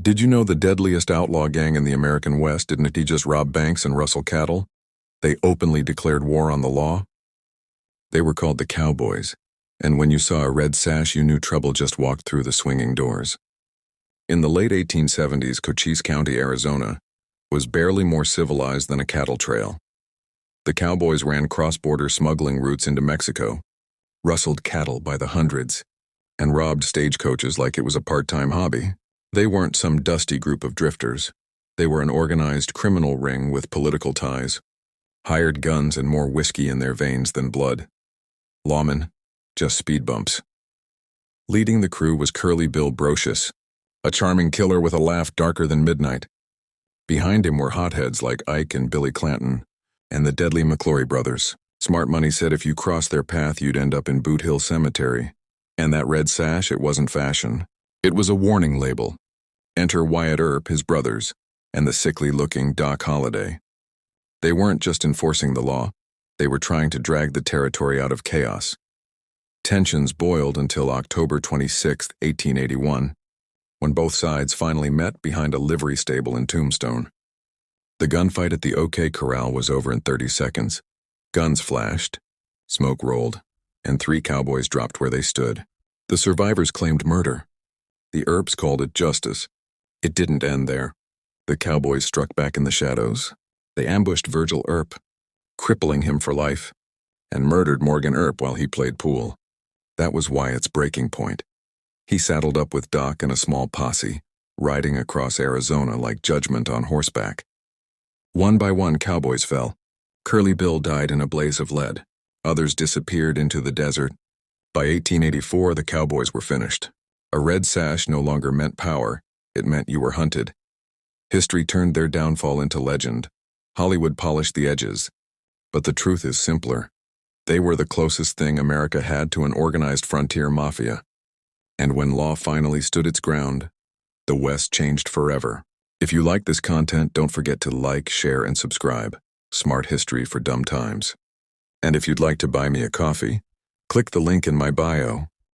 Did you know the deadliest outlaw gang in the American West didn't he just rob banks and rustle cattle? They openly declared war on the law. They were called the Cowboys, and when you saw a red sash, you knew trouble just walked through the swinging doors. In the late 1870s, Cochise County, Arizona, was barely more civilized than a cattle trail. The Cowboys ran cross-border smuggling routes into Mexico, rustled cattle by the hundreds, and robbed stagecoaches like it was a part-time hobby. They weren't some dusty group of drifters. They were an organized criminal ring with political ties, hired guns and more whiskey in their veins than blood. Lawmen, just speed bumps. Leading the crew was Curly Bill Brocious, a charming killer with a laugh darker than midnight. Behind him were hotheads like Ike and Billy Clanton, and the deadly McClory brothers. Smart Money said if you crossed their path, you'd end up in Boot Hill Cemetery. And that red sash, it wasn't fashion. It was a warning label. Enter Wyatt Earp, his brothers, and the sickly-looking Doc Holliday. They weren't just enforcing the law. They were trying to drag the territory out of chaos. Tensions boiled until October 26, 1881, when both sides finally met behind a livery stable in Tombstone. The gunfight at the OK Corral was over in 30 seconds. Guns flashed, smoke rolled, and 3 cowboys dropped where they stood. The survivors claimed murder. The Earps called it justice. It didn't end there. The cowboys struck back in the shadows. They ambushed Virgil Earp, crippling him for life, and murdered Morgan Earp while he played pool. That was Wyatt's breaking point. He saddled up with Doc and a small posse, riding across Arizona like Judgment on horseback. One by one, cowboys fell. Curly Bill died in a blaze of lead. Others disappeared into the desert. By 1884, the cowboys were finished. A red sash no longer meant power. It meant you were hunted. History turned their downfall into legend. Hollywood polished the edges. But the truth is simpler. They were the closest thing America had to an organized frontier mafia. And when law finally stood its ground, the West changed forever. If you like this content, don't forget to like, share, and subscribe. Smart history for dumb times. And if you'd like to buy me a coffee, click the link in my bio.